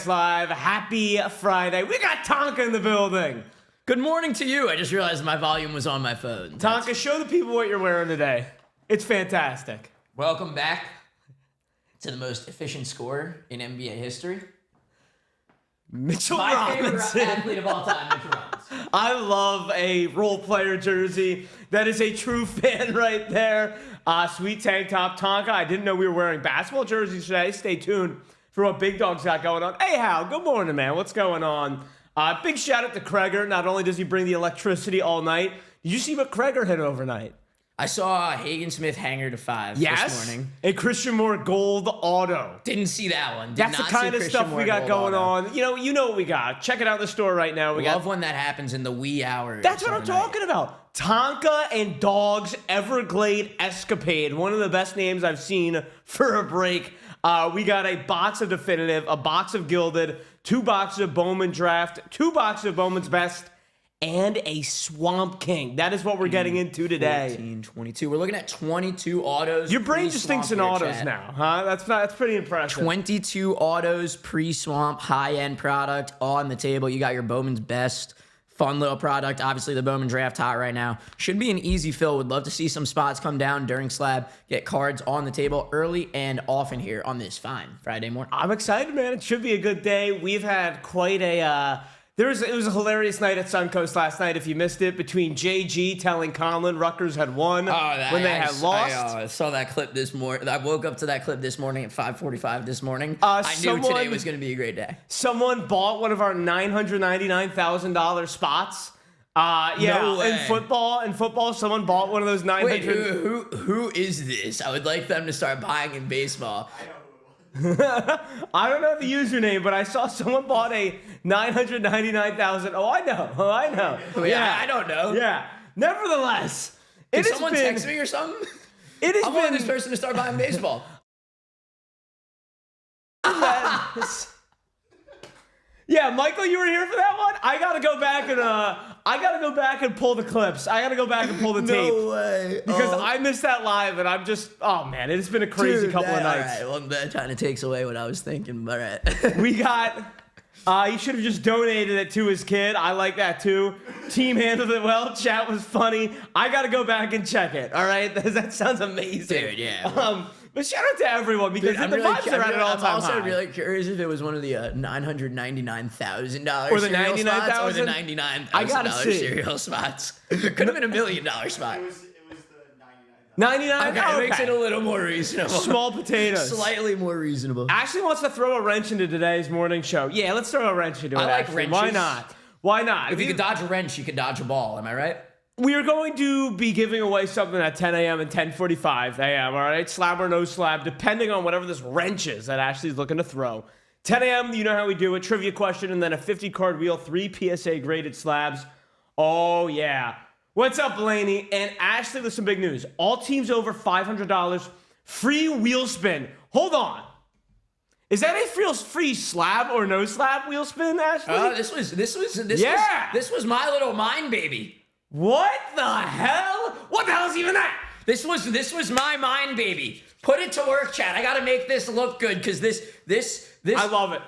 Slab. Happy Friday. We got Tonka in the building. Good morning to you. I just realized my volume was on my phone. Tonka, show the people what you're wearing today. It's fantastic. Welcome back to the most efficient scorer in NBA history. Mitchell My Robinson. favorite athlete of all time, Mitchell Robinson. I love a role player jersey. That is a true fan right there. Sweet tank top. Tonka, I didn't know we were wearing basketball jerseys today. Stay tuned for what Big Dog's got going on. Hey, Hal, good morning, man. What's going on? Big shout out to Kreger. Not only does he bring the electricity all night, did you see what Kreger hit overnight? I saw a Hagen Smith hanger to 5 this morning. A Christian Moore gold auto. Didn't see that one. That's the kind of stuff we got going on. You know what we got. Check it out in the store right now. We love when that happens in the wee hours. That's what I'm talking about. Tonka and Dog's Everglade Escapade. One of the best names I've seen for a break. We got a box of Definitive, a box of Gilded, 2 boxes of Bowman Draft, 2 boxes of Bowman's Best, and a Swamp King. That is what we're getting into today. 14, 22. We're looking at 22 autos. Your brain just thinks in autos now, huh? That's pretty impressive. 22 autos, pre-swamp, high-end product on the table. You got your Bowman's Best. Fun little product. Obviously, the Bowman Draft hot right now. Should be an easy fill. Would love to see some spots come down during Slab. Get cards on the table early and often here on this fine Friday morning. I'm excited, man. It should be a good day. We've had quite a... It was a hilarious night at Suncoast last night. If you missed it, between JG telling Conlon Rutgers had won when they had lost. I saw that clip this morning. I woke up to that clip this morning at 5:45 this morning. I knew today was going to be a great day. Someone bought one of our $999,000 spots. No way. In football, someone bought one of those 900. Wait, who is this? I would like them to start buying in baseball. I don't know the username, but I saw someone bought a $999,000. Oh, I know. Yeah, I don't know. Yeah. Nevertheless, Did someone text me or something? I want this person to start buying baseball. Yeah, Michael, you were here for that one? I gotta go back and pull the clips. I gotta go back and pull the tape. No way. Because I missed that live, and I'm just, oh man, it's been a crazy couple of nights. All right, well, that kind of takes away what I was thinking. All right. We got, he should have just donated it to his kid. I like that too. Team handled it well. Chat was funny. I gotta go back and check it. All right, that sounds amazing. Dude, yeah. But shout out to everyone because the vibes are at an all-time high. I'm also really curious if it was one of the $999,000 or the $99,000 or the $99,000 cereal spots. Could have been $1 million spot. It was the 99. Okay, it makes it a little more reasonable. Small potatoes. Slightly more reasonable. Ashley wants to throw a wrench into today's morning show. Yeah, let's throw a wrench into it. I like Ashley. wrenches. Why not? If you could dodge a wrench, you could dodge a ball. Am I right? We are going to be giving away something at 10 a.m. and 10:45 a.m., all right? Slab or no slab, depending on whatever this wrench is that Ashley's looking to throw. 10 a.m., you know how we do it. Trivia question, and then a 50-card wheel, 3 PSA-graded slabs. Oh, yeah. What's up, Blaney? And Ashley with some big news. All teams over $500, free wheel spin. Hold on. Is that a free slab or no slab wheel spin, Ashley? This was my little mine baby. What the hell? What the hell is even that? This was my mind baby. Put it to work, chat. I gotta make this look good because this I love it.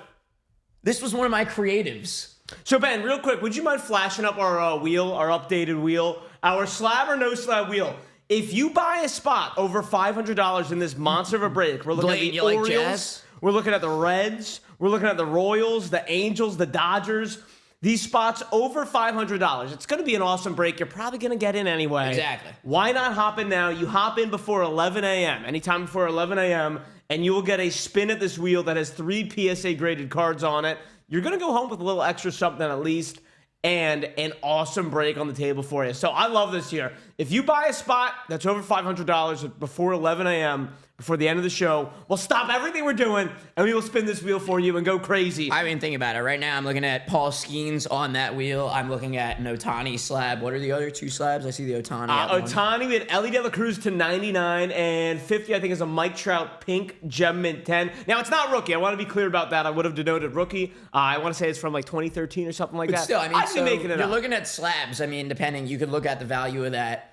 This was one of my creatives. So Ben, real quick, would you mind flashing up our wheel, our updated wheel, our slab or no slab wheel? If you buy a spot over $500 in this monster of a break, we're looking at the Orioles, we're looking at the Reds, we're looking at the Royals, the Angels, the Dodgers. These spots over $500. It's going to be an awesome break. You're probably going to get in anyway. Exactly. Why not hop in now? You hop in before 11 a.m., anytime before 11 a.m., and you will get a spin at this wheel that has 3 PSA-graded cards on it. You're going to go home with a little extra something at least, and an awesome break on the table for you. So I love this here. If you buy a spot that's over $500 before 11 a.m., before the end of the show, we'll stop everything we're doing, and we will spin this wheel for you and go crazy. I mean, think about it. Right now, I'm looking at Paul Skeens on that wheel. I'm looking at an Ohtani slab. What are the other 2 slabs? I see the Ohtani. Ohtani, we had Ellie De La Cruz to 99, and 50, I think, is a Mike Trout pink gem mint 10. Now, it's not rookie. I want to be clear about that. I would have denoted rookie. I want to say it's from like 2013 or something like that. Still, I mean, I'd be making it you're up. Looking at slabs. I mean, depending, you could look at the value of that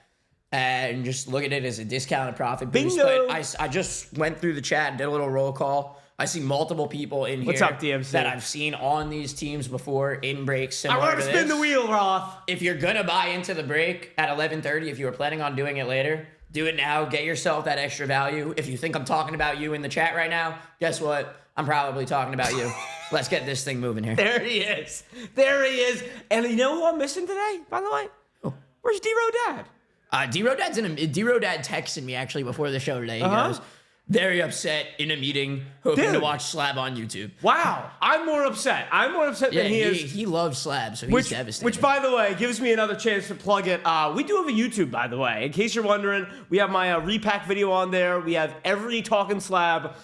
and just look at it as a discounted profit boost. Bingo. But I just went through the chat and did a little roll call. I see multiple people in What's here up, DMC? that I've seen on these teams before in breaks I similar want to spin this. the wheel, Roth. If you're going to buy into the break at 11:30, if you were planning on doing it later, do it now. Get yourself that extra value. If you think I'm talking about you in the chat right now, guess what? I'm probably talking about you. Let's get this thing moving here. There he is. There he is. And you know who I'm missing today, by the way? Oh. Where's D-Ro Dad? D-Ro-Dad texted me actually before the show today. He goes, very upset in a meeting, hoping to Dude. watch Slab on YouTube. Wow. I'm more upset. Yeah, than he is. he loves Slab, so he's devastated. Which, by the way, gives me another chance to plug it. We do have a YouTube, by the way. In case you're wondering, we have my repack video on there. We have every Talkin Slab,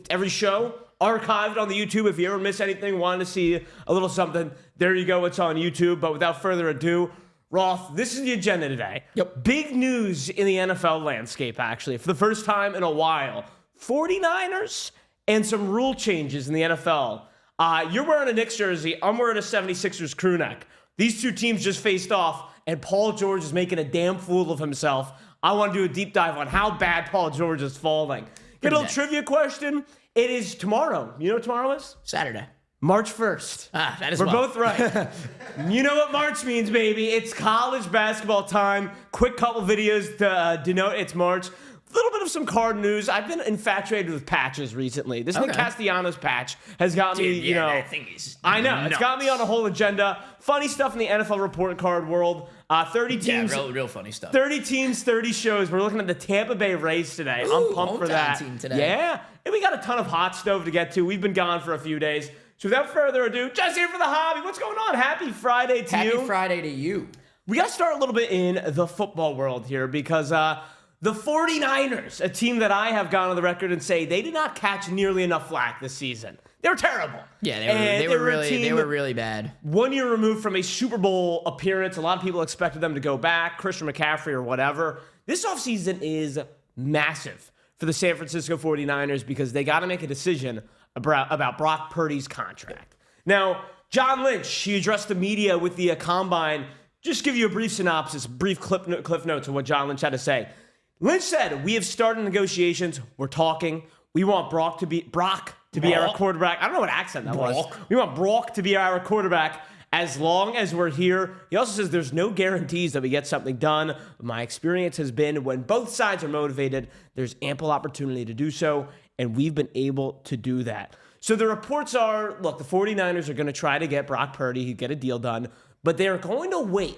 every show archived on the YouTube. If you ever miss anything, wanted to see a little something, there you go. It's on YouTube. But without further ado, Roth, this is the agenda today. Yep. Big news in the NFL landscape, actually. For the first time in a while, 49ers and some rule changes in the NFL. You're wearing a Knicks jersey. I'm wearing a 76ers crew neck. These two teams just faced off, and Paul George is making a damn fool of himself. I want to do a deep dive on how bad Paul George is falling. Get a little trivia question. It is tomorrow. You know what tomorrow is? Saturday. March 1st. That is We're both right. You know what March means, baby. It's college basketball time. Quick couple videos to denote it's March. A little bit of some card news. I've been infatuated with patches recently. This Nick Castellanos patch has got me, you know. That thing is I know. nuts. It's got me on a whole agenda. Funny stuff in the NFL report card world. 30 teams. Yeah, real funny stuff. 30 teams, 30 shows. We're looking at the Tampa Bay Rays today. Ooh, I'm pumped for hometown that. team today. Yeah. And we got a ton of hot stove to get to. We've been gone for a few days. So without further ado, just here for the hobby. What's going on? Happy Friday to you. Happy Friday to you. We got to start a little bit in the football world here because the 49ers, a team that I have gone on the record and say they did not catch nearly enough flack this season. They were terrible. Yeah, they were really bad. 1 year removed from a Super Bowl appearance. A lot of people expected them to go back, Christian McCaffrey or whatever. This offseason is massive for the San Francisco 49ers because they got to make a decision about Brock Purdy's contract. Now, John Lynch, he addressed the media with the Combine. Just give you a brief synopsis, brief cliff notes of what John Lynch had to say. Lynch said, we have started negotiations. We're talking. We want Brock to be our quarterback. I don't know what accent that was. We want Brock to be our quarterback as long as we're here. He also says there's no guarantees that we get something done. My experience has been when both sides are motivated, there's ample opportunity to do so, and we've been able to do that. So the reports are, look, the 49ers are going to try to get Brock Purdy, get a deal done, but they're going to wait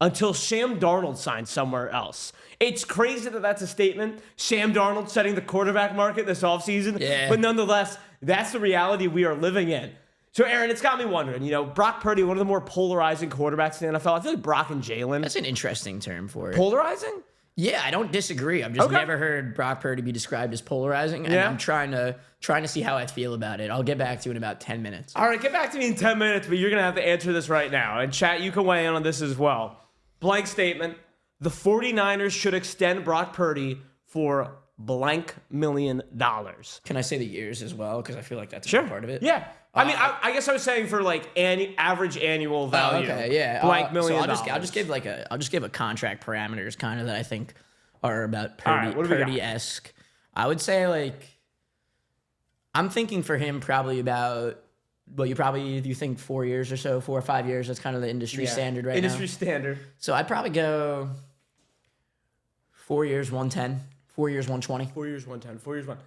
until Sam Darnold signs somewhere else. It's crazy that that's a statement. Sam Darnold setting the quarterback market this offseason. Yeah. But nonetheless, that's the reality we are living in. So, Aaron, it's got me wondering, Brock Purdy, one of the more polarizing quarterbacks in the NFL. I feel like Brock and Jalen. That's an interesting term for it. Polarizing? Yeah, I don't disagree. I've just never heard Brock Purdy be described as polarizing, and I'm trying to see how I feel about it. I'll get back to you in about 10 minutes. All right, get back to me in 10 minutes, but you're going to have to answer this right now. And chat, you can weigh in on this as well. Blank statement. The 49ers should extend Brock Purdy for blank $1 million. Can I say the years as well? Because I feel like that's a big part of it. Yeah. I mean, I guess I was saying for like average annual value. Okay, yeah. Blank $1 million. So I'll just give a contract parameters kind of that I think are about All right, what do we got? Purdy-esque. I would say like I'm thinking for him probably about you think 4 years or so, 4 or 5 years. That's kind of the industry standard right now. Industry standard. So I'd probably go 4 years, 110. 4 years, 120. 4 years, 110. 4 years, 1.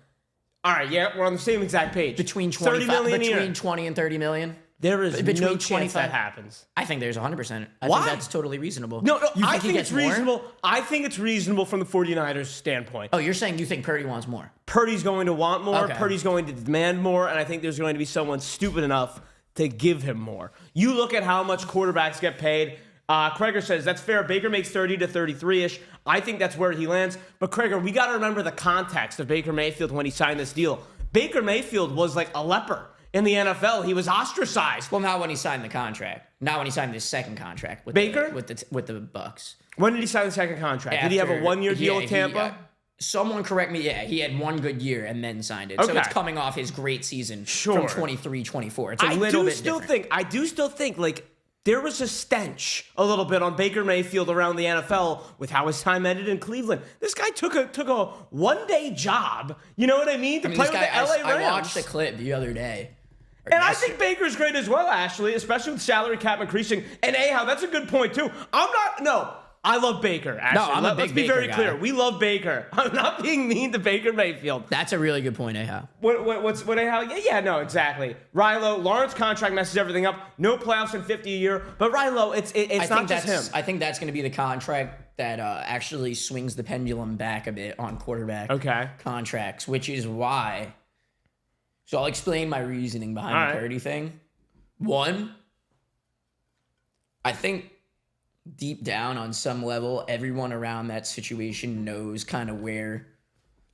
All right, yeah, we're on the same exact page. Between 30 million between 20 and 30 million. There is between no chance 25 that happens. I think there's 100%. I Why? think that's totally reasonable. No, You I he think gets it's more? reasonable. I think it's reasonable from the 49ers standpoint. Oh, you're saying you think Purdy wants more? Purdy's going to want more. Okay. Purdy's going to demand more, and I think there's going to be someone stupid enough to give him more. You look at how much quarterbacks get paid. Krager says, that's fair. Baker makes 30 to 33-ish. I think that's where he lands. But Krager, we got to remember the context of Baker Mayfield when he signed this deal. Baker Mayfield was like a leper in the NFL. He was ostracized. Well, not when he signed the contract. Not when he signed his second contract with Baker? with the Bucks. When did he sign the second contract? Did he have a one-year deal with Tampa? Someone correct me. Yeah, he had one good year and then signed it. Okay. So it's coming off his great season Sure. from 23-24. It's a little bit different. I do still think, like, there was a stench a little bit on Baker Mayfield around the NFL with how his time ended in Cleveland. This guy took a one-day job, you know what I mean, to play with the LA Rams. I watched the clip the other day. And I think Baker's great as well, Ashley, especially with salary cap increasing. And how that's a good point, too. I love Baker, Ashley. No, I'm a big Let's be Baker very guy. clear. We love Baker. I'm not being mean to Baker Mayfield. That's a really good point, Ahab. What no, exactly. Rilo, Lawrence contract messes everything up. No playoffs in 50 a year. But Rilo, it's not just him. I think that's going to be the contract that actually swings the pendulum back a bit on quarterback contracts, which is why. So I'll explain my reasoning behind the Purdy thing. One, I think deep down on some level, everyone around that situation knows kind of where,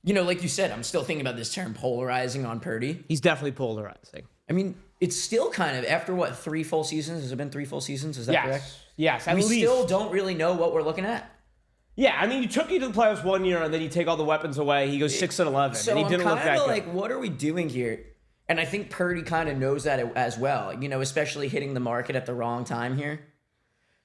like you said, I'm still thinking about this term polarizing on Purdy. He's definitely polarizing. I mean, it's still kind of, after what, 3 full seasons? Has it been 3 full seasons? Is that correct? Yes, we still don't really know what we're looking at. Yeah, I mean, you took you to the playoffs 1 year, and then you take all the weapons away. He goes 6-11, so and he didn't look that good. Like, what are we doing here? And I think Purdy kind of knows that as well, especially hitting the market at the wrong time here.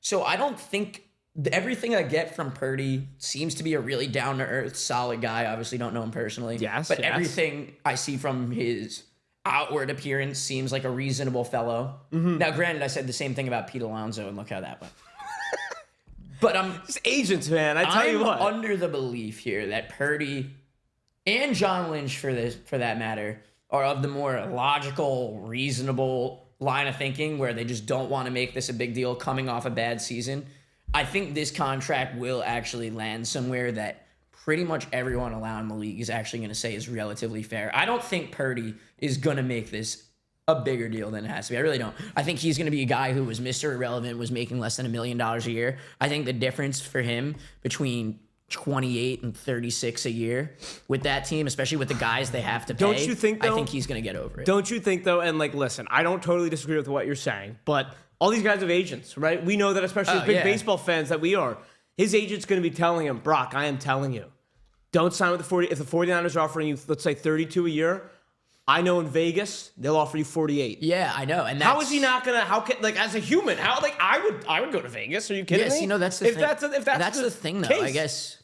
So I don't think everything I get from Purdy seems to be a really down-to-earth, solid guy. Obviously, don't know him personally. But everything I see from his outward appearance seems like a reasonable fellow. Mm-hmm. Now, granted, I said the same thing about Pete Alonso, and look how that went. But it's agents, man. I tell you what. I'm under the belief here that Purdy and John Lynch, for that matter, are of the more logical, reasonable line of thinking where they just don't want to make this a big deal coming off a bad season. I think this contract will actually land somewhere that pretty much everyone around the league is actually going to say is relatively fair. I don't think Purdy is going to make this a bigger deal than it has to be. I really don't. I think he's going to be a guy who was Mr. Irrelevant, was making less than $1 million a year. I think the difference for him between 28 and 36 a year with that team, especially with the guys they have to pay. Don't you think, though? I think he's going to get over it. Don't you think, though? And, listen, I don't totally disagree with what you're saying, but all these guys have agents, right? We know that, especially as big baseball fans that we are. His agent's going to be telling him, Brock, I am telling you, don't sign with the 40. If the 49ers are offering you, let's say, 32 a year, I know in Vegas they'll offer you 48. Yeah, I know. And how is he not gonna? As a human, I would go to Vegas. Are you kidding me? That's the thing. That's the thing, though. I guess.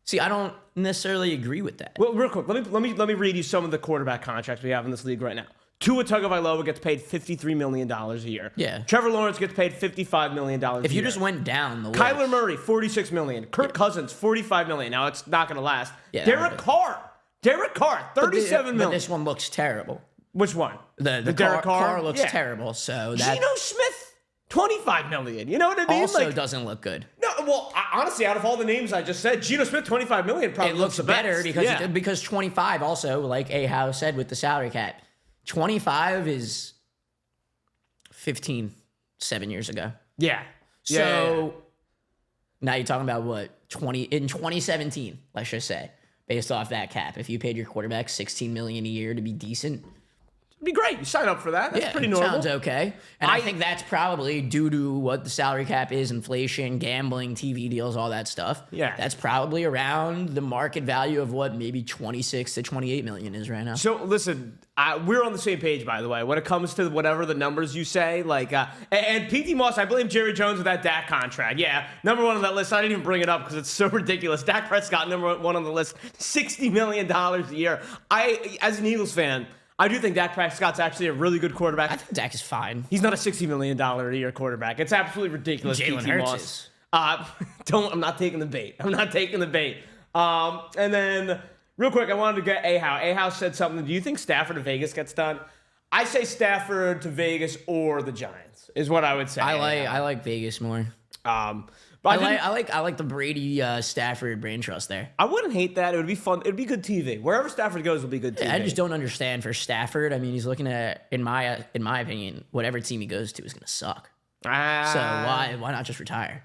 See, I don't necessarily agree with that. Well, real quick, let me read you some of the quarterback contracts we have in this league right now. Tua Tagovailoa gets paid $53 million a year. Yeah. Trevor Lawrence gets paid $55 million a year. If you just went down the list. Kyler Murray, $46 million. Kirk Cousins, $45 million. Now, it's not going to last. Yeah, Derek Carr, $37 million. But this one looks terrible. Which one? The Derek Carr looks terrible. So that Geno Smith, $25 million. You know what I mean? Also doesn't look good. No, well, honestly, out of all the names I just said, Geno Smith, $25 million probably it looks better because 25 also, like Ahau said with the salary cap, 25 is 7 years ago. Yeah. So now you're talking about what? In 2017, let's just say, based off that cap, if you paid your quarterback $16 million a year to be decent, it'd be great. You sign up for that. That's pretty normal. Sounds okay. And I think that's probably due to what the salary cap is, inflation, gambling, TV deals, all that stuff. Yeah. That's probably around the market value of what maybe 26 to 28 million is right now. So listen, we're on the same page, by the way, when it comes to whatever the numbers you say. And PT Moss, I blame Jerry Jones with that Dak contract. Yeah, number one on that list. I didn't even bring it up because it's so ridiculous. Dak Prescott, number one on the list, $60 million a year. As an Eagles fan, I do think Dak Prescott's actually a really good quarterback. I think Dak is fine. He's not a $60 million a year quarterback. It's absolutely ridiculous. Jalen Hurts is. I'm not taking the bait. And then, real quick, I wanted to get Ahau. Ahau said something. Do you think Stafford to Vegas gets done? I say Stafford to Vegas or the Giants is what I would say. I like Vegas more. But I like the Brady Stafford brain trust there. I wouldn't hate that. It would be fun. It would be good TV. Wherever Stafford goes will be good TV. I just don't understand for Stafford. I mean, he's looking at, in my opinion, whatever team he goes to is going to suck. So why not just retire?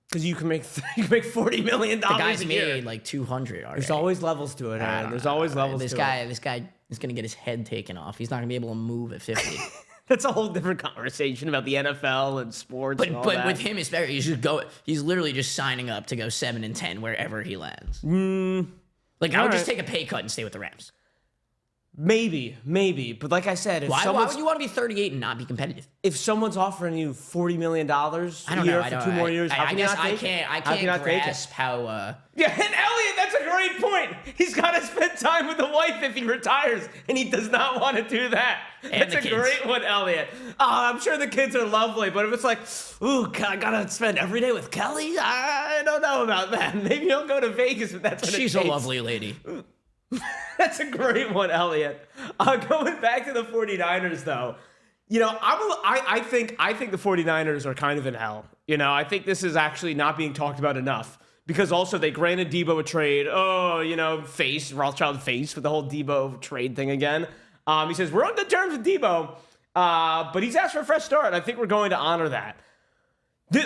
Because you can make $40 million the guy's a year. Made like 200 already. There's always levels to it, Aaron. There's always levels to it. This guy is going to get his head taken off. He's not going to be able to move at 50. That's a whole different conversation about the NFL and sports. But with him, he's literally just signing up to go 7-10 wherever he lands. Like, I would just take a pay cut and stay with the Rams. Maybe. But like I said, Why would you want to be 38 and not be competitive? if someone's offering you $40 million a year for 2 more years, how can you not take it? I can't grasp how. Yeah, and Elliot, that's a great point. He's got to spend time with the wife if he retires, and he does not want to do that. That's a great one, Elliot. I'm sure the kids are lovely, but if it's like, ooh, I gotta spend every day with Kelly, I don't know about that. Maybe you'll go to Vegas if that's what She's it takes. a lovely lady. That's a great one, Elliot. Going back to the 49ers, though, you know, I think the 49ers are kind of in hell. You know, I think this is actually not being talked about enough because also they granted Deebo a trade. Oh, you know, Rothschild face with the whole Deebo trade thing again. He says, we're on good terms with Deebo, but he's asked for a fresh start. I think we're going to honor that.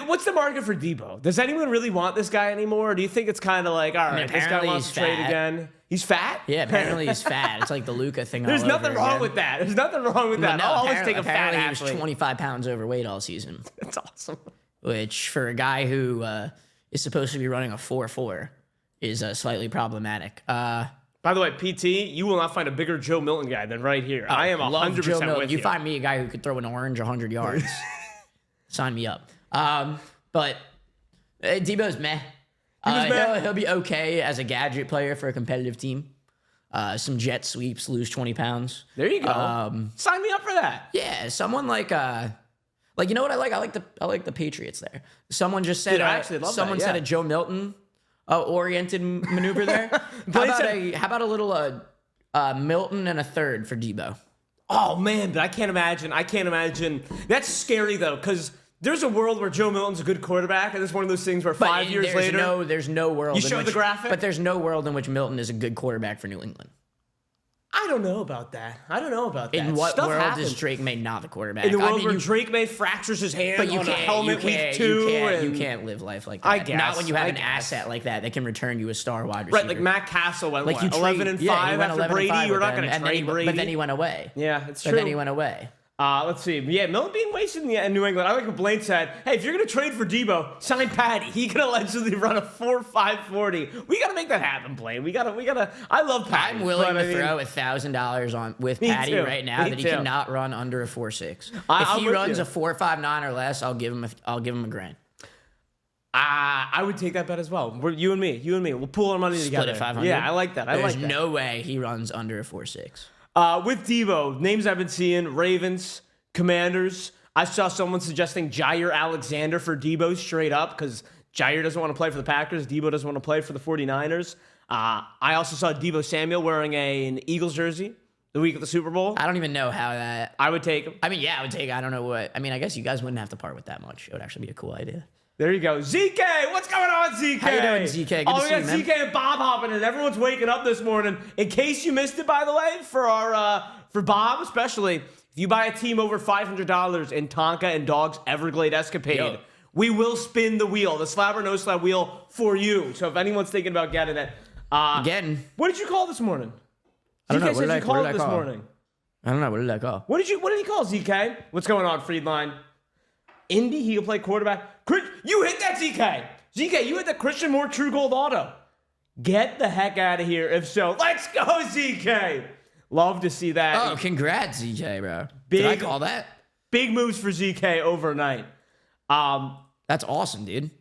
What's the market for Deebo? Does anyone really want this guy anymore? Or do you think it's kind of like, all right, this guy wants to trade again? He's fat? Yeah, apparently he's fat. It's like the Luka thing. There's nothing wrong with that. There's nothing wrong with that. No, I'll always take a fat apparently athlete. he was 25 pounds overweight all season. That's awesome. Which, for a guy who is supposed to be running a 4.4, is slightly problematic. By the way, PT, you will not find a bigger Joe Milton guy than right here. I am 100% with you. You find me a guy who could throw an orange 100 yards. Sign me up. But Deebo's meh. He'll be okay as a gadget player for a competitive team. Some jet sweeps, lose 20 pounds. There you go. Sign me up for that. Yeah, someone like you know what I like? I like the Patriots there. Someone just said I actually love someone that, yeah. said a Joe Milton oriented maneuver there. How about a little Milton and a third for Deebo? Oh man, but I can't imagine. That's scary though, because there's a world where Joe Milton's a good quarterback, and it's one of those things where 5 years later, there's no world. You show the graphic, but there's no world in which Milton is a good quarterback for New England. I don't know about that. In what Stuff world happens. is Drake May not the quarterback? In the world where Drake May fractures his hand but you on can't, a helmet week 2. You can't live life like that. I guess. Not when you have an asset like that can return you a star wide receiver. Right, like Matt Castle went like 11-5 after Brady. You're not going to trade Brady. But then he went away. Yeah, it's true. But then he went away. Let's see. Yeah, Milton being wasted in New England. I like what Blaine said. Hey, if you're going to trade for Deebo, sign Patty. He can allegedly run a 4.5 40. We got to make that happen, Blaine. We got to. I love Patty. I'm willing to throw $1,000 on with Patty right now that he cannot run under a 4.6. If he runs a 4.59 or less, I'll give him a grand. I would take that bet as well. You and me. We'll pool our money together. Split it 500. Yeah, I like that. There's no way he runs under a 4.6. With Deebo, names I've been seeing, Ravens, Commanders. I saw someone suggesting Jair Alexander for Deebo straight up because Jair doesn't want to play for the Packers. Deebo doesn't want to play for the 49ers. I also saw Deebo Samuel wearing an Eagles jersey the week of the Super Bowl. I don't even know how that... I would take him. I mean, yeah, I would take... I don't know what... I mean, I guess you guys wouldn't have to part with that much. It would actually be a cool idea. There you go. ZK, what's going on, ZK? How you doing, ZK? Good to see you, man. ZK and Bob hopping in. Everyone's waking up this morning. In case you missed it, by the way, for Bob especially, if you buy a team over $500 in Tonka and Dog's Everglade Escapade, we will spin the wheel, the slab or no slab wheel for you. So if anyone's thinking about getting it, again, what did you call this morning? I don't know. ZK says you called it this morning. I don't know. What did I call? What did he call, ZK? What's going on, Friedline? Indy, he'll play quarterback. You hit that, ZK. ZK, you hit the Christian Moore True Gold Auto. Get the heck out of here. If so, let's go, ZK. Love to see that. Oh, congrats, ZK, bro. Did I call that? Big moves for ZK overnight. That's awesome, dude.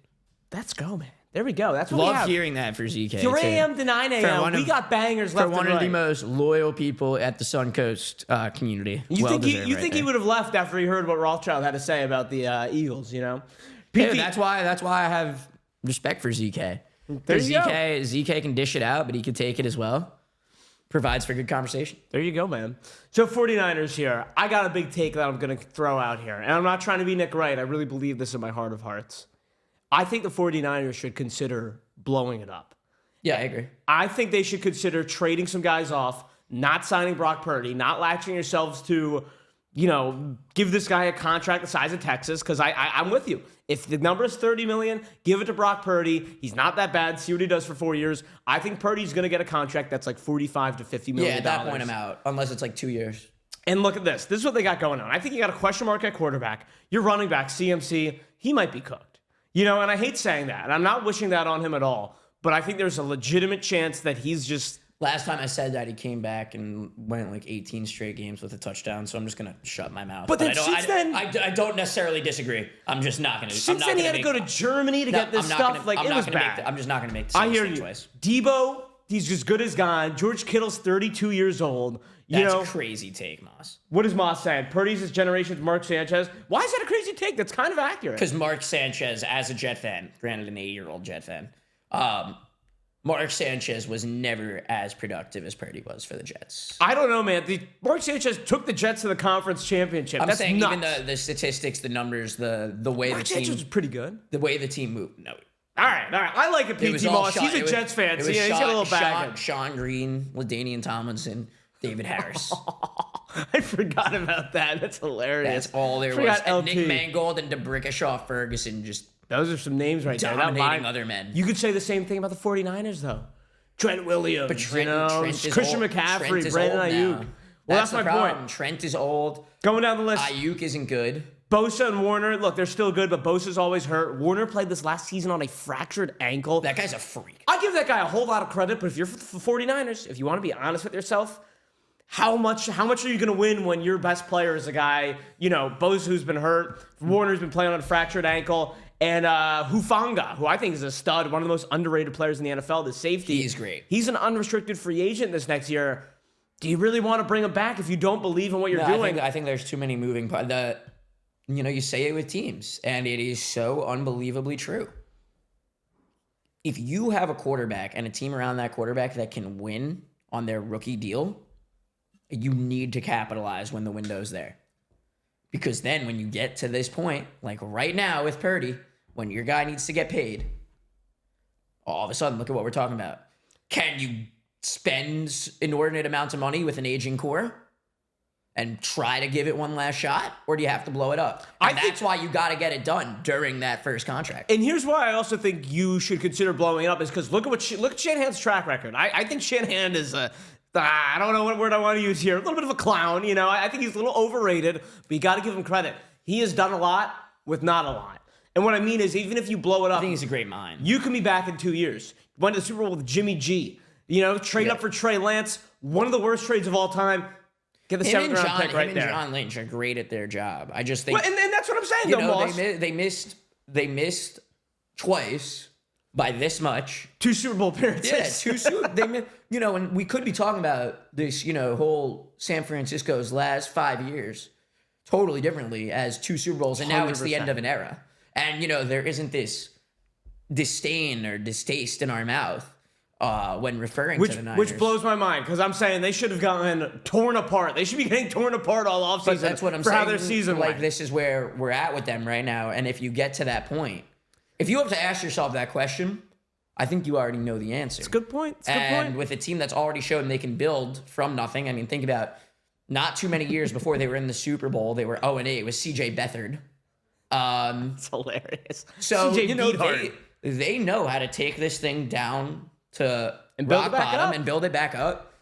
Let's go, man. There we go. That's what we have. Love hearing that for ZK. 3 a.m. to 9 a.m. We got bangers left and right. For one of the most loyal people at the Suncoast community. You think he would have left after he heard what Rothschild had to say about the Eagles, you know? Hey, that's why I have respect for ZK. ZK can dish it out, but he can take it as well. Provides for good conversation. There you go, man. So 49ers here. I got a big take that I'm going to throw out here. And I'm not trying to be Nick Wright. I really believe this in my heart of hearts. I think the 49ers should consider blowing it up. Yeah, I agree. I think they should consider trading some guys off, not signing Brock Purdy, not latching yourselves to, give this guy a contract the size of Texas, because I'm with you. If the number is $30 million, give it to Brock Purdy. He's not that bad. See what he does for 4 years. I think Purdy's going to get a contract that's like $45 to $50 million. Yeah, at that point I'm out, unless it's like 2 years. And look at this. This is what they got going on. I think you got a question mark at quarterback. Your running back, CMC, he might be cooked. And I hate saying that. And I'm not wishing that on him at all. But I think there's a legitimate chance that he's just Last time I said that, he came back and went like 18 straight games with a touchdown. So I'm just gonna shut my mouth. But then I don't necessarily disagree. I'm just not gonna. Since then, he had to go to Germany to get this stuff. Like it was bad. I'm just not gonna make the I same hear mistake you. twice. Deebo, he's as good as gone. George Kittle's 32 years old. That's a crazy take, Moss. What is Moss saying? Purdy's his generation's Mark Sanchez. Why is that a crazy take? That's kind of accurate. Because Mark Sanchez, as a Jet fan, granted an 8-year-old Jet fan, Mark Sanchez was never as productive as Purdy was for the Jets. I don't know, man. Mark Sanchez took the Jets to the conference championship. I'm That's saying nuts. even the statistics, the numbers, the way Mark the Sanchez team, was pretty good. the way the team moved. No, All right. I like it, P.T. Moss. He's a Jets fan, so he's got a little baggage. Sean Green, LaDainian Tomlinson, David Harris. I forgot about that. That's hilarious. That's all there was. Forgot And LT. Nick Mangold and DeBrickashaw Ferguson just Those are some names right there. dominating other men. You could say the same thing about the 49ers, though. Trent Williams, But Trent is Christian old. McCaffrey, Trent is Brandon old Ayuk. now. Well, that's the my problem. point. Trent is old. Going down the list, Ayuk isn't good. Bosa and Warner, look, they're still good, but Bosa's always hurt. Warner played this last season on a fractured ankle. That guy's a freak. I give that guy a whole lot of credit, but if you're the 49ers, if you want to be honest with yourself, how much are you going to win when your best player is a guy, Bosa who's been hurt, Warner's been playing on a fractured ankle, and Hufanga, who I think is a stud, one of the most underrated players in the NFL, the safety. He's great. He's an unrestricted free agent this next year. Do you really want to bring him back if you don't believe in what you're doing? I think there's too many moving parts. You say it with teams, and it is so unbelievably true. If you have a quarterback and a team around that quarterback that can win on their rookie deal, you need to capitalize when the window's there. Because then when you get to this point, like right now with Purdy, when your guy needs to get paid, all of a sudden, look at what we're talking about. Can you spend inordinate amounts of money with an aging core and try to give it one last shot? Or do you have to blow it up? And that's why you got to get it done during that first contract. And here's why I also think you should consider blowing it up is because look at Shanahan's track record. I think Shanahan is I don't know what word I want to use here. A little bit of a clown, I think he's a little overrated, but you got to give him credit. He has done a lot with not a lot. And what I mean is, even if you blow it up, I think he's a great mind. You can be back in 2 years. Went to the Super Bowl with Jimmy G. Trade up for Trey Lance, one of the worst trades of all time. Get the 7th round pick right there. Him and John Lynch are great at their job. I just think, and that's what I'm saying, though, Moss. They missed twice by this much. 2 Super Bowl appearances. Yeah, 2 Super. And we could be talking about this, whole San Francisco's last 5 years totally differently as 2 Super Bowls, and now it's the end of an era. And there isn't this disdain or distaste in our mouth when referring to the Niners. Which blows my mind, because I'm saying they should have gotten torn apart. They should be getting torn apart all offseason. But that's what I'm for saying. How their season went. This is where we're at with them right now. And if you get to that point, if you have to ask yourself that question, I think you already know the answer. It's a good point. And with a team that's already shown they can build from nothing, I mean, think about not too many years before they were in the Super Bowl, they were 0-8 with C.J. Beathard. It's hilarious. So, CJ they know how to take this thing down to and build rock it back bottom up. and build it back up.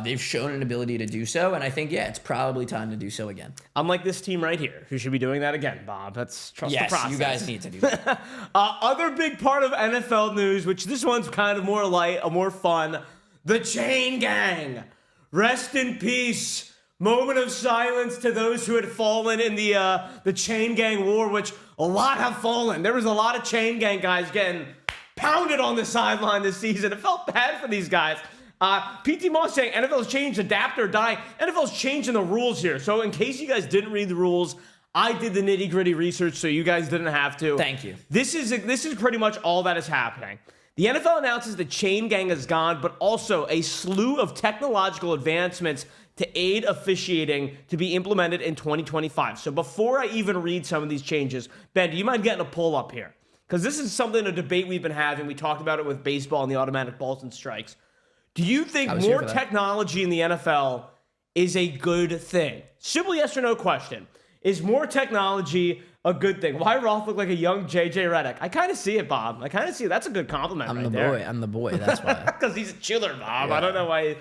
They've shown an ability to do so, and I think, it's probably time to do so again. Unlike this team right here, who should be doing that again, Bob. That's trust the process. Yes, you guys need to do that. Other big part of NFL news, which this one's kind of more light, more fun, the Chain Gang. Rest in peace. Moment of silence to those who had fallen in the Chain Gang war, which a lot have fallen. There was a lot of Chain Gang guys getting pounded on the sideline this season. It felt bad for these guys. PT Moss saying NFL's changed, adapt or die. NFL's changing the rules here. So in case you guys didn't read the rules, I did the nitty gritty research so you guys didn't have to. Thank you. This is pretty much all that is happening. The NFL announces the Chain Gang is gone, but also a slew of technological advancements to aid officiating to be implemented in 2025. So before I even read some of these changes, Ben, do you mind getting a pull up here? Because this is a debate we've been having. We talked about it with baseball and the automatic balls and strikes. Do you think more technology in the NFL is a good thing? Simple yes or no question. Is more technology a good thing? Why Rolf look like a young JJ Redick? I kind of see it, Bob. I kind of see it. That's a good compliment right there. I'm the boy. That's why. Because he's a chiller, Bob. Yeah. I don't know why.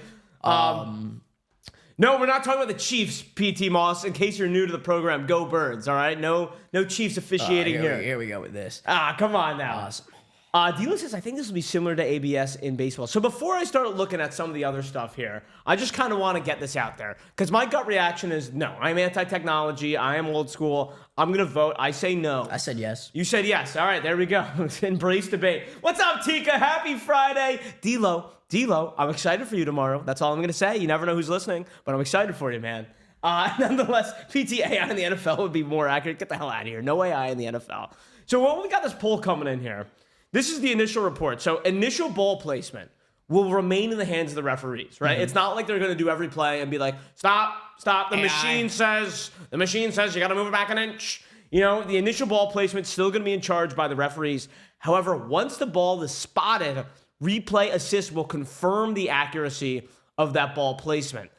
No, we're not talking about the Chiefs, PT Moss. In case you're new to the program, go Birds, all right? No Chiefs officiating here. Here we go with this. Come on now. Awesome. Dilo says, I think this will be similar to ABS in baseball. So before I start looking at some of the other stuff here, I just kind of want to get this out there. Because my gut reaction is no. I'm anti-technology. I am old school. I'm going to vote. I say no. I said yes. You said yes. All right, there we go. Embrace debate. What's up, Tika? Happy Friday. Dilo, I'm excited for you tomorrow. That's all I'm going to say. You never know who's listening, but I'm excited for you, man. Nonetheless, PTAI in the NFL would be more accurate. Get the hell out of here. No AI in the NFL. So when we got this poll coming in here, this is the initial report. So initial ball placement will remain in the hands of the referees, right? Mm-hmm. It's not like they're going to do every play and be like, stop. The machine says you got to move it back an inch. You know, the initial ball placement's still going to be in charge by the referees. However, once the ball is spotted, replay assist will confirm the accuracy of that ball placement.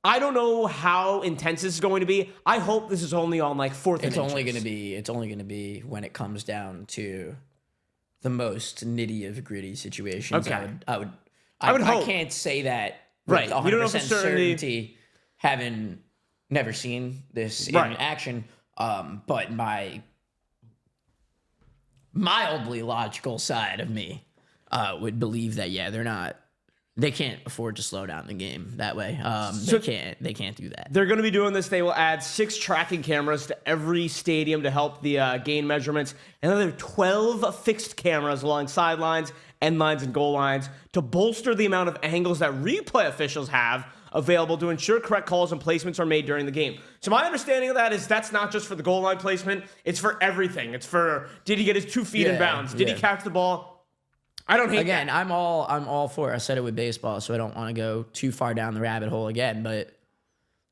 I don't know how intense this is going to be. I hope this is only on like fourth and It's only going to be when it comes down to the most nitty of gritty situations. Okay. I would hope. I can't say that with Right. 100% We don't know for certainty, having never seen this in action. But my mildly logical side of me would believe that they can't afford to slow down the game that way. They can't do that. They're going to be doing this. They will add 6 tracking cameras to every stadium to help the gain measurements. Another 12 fixed cameras along sidelines, end lines, and goal lines to bolster the amount of angles that replay officials have available to ensure correct calls and placements are made during the game. So my understanding of that is that's not just for the goal line placement. It's for everything. It's for, did he get his 2 feet in bounds? Did he catch the ball? I don't hate that. I'm all for it. I said it with baseball, so I don't want to go too far down the rabbit hole again. But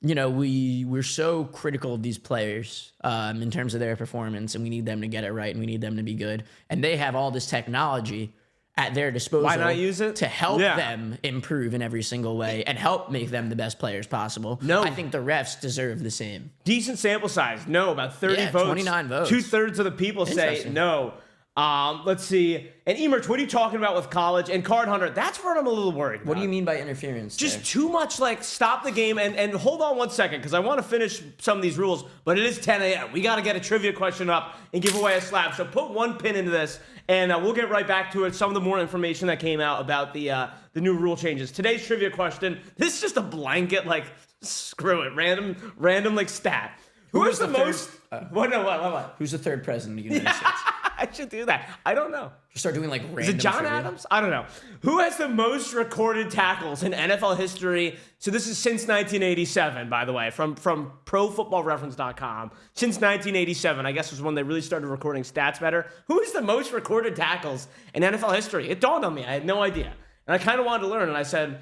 you know, we're so critical of these players in terms of their performance, and we need them to get it right, and we need them to be good. And they have all this technology at their disposal. Why not use it to help them improve in every single way and help make them the best players possible? No, I think the refs deserve the same. Decent sample size. No, about 30 votes. 29 votes. 2/3 of the people say no. Let's see. And Emerch, what are you talking about with college? And Card Hunter, that's where I'm a little worried. What do you mean by interference? Just too much, like, stop the game. And hold on one second, because I want to finish some of these rules, but it is 10 a.m. We got to get a trivia question up and give away a slab. So put one pin into this, and we'll get right back to it. Some of the more information that came out about the new rule changes. Today's trivia question, this is just a blanket, like, screw it, random like, stat. Who is the most... What? Who's the third president of the United States? I should do that. I don't know. Just start doing like random. Is it John trivia. Adams? I don't know. Who has the most recorded tackles in NFL history? So this is since 1987, by the way, from ProFootballReference.com. Since 1987, I guess was when they really started recording stats better. Who is the most recorded tackles in NFL history? It dawned on me. I had no idea. And I kind of wanted to learn, and I said,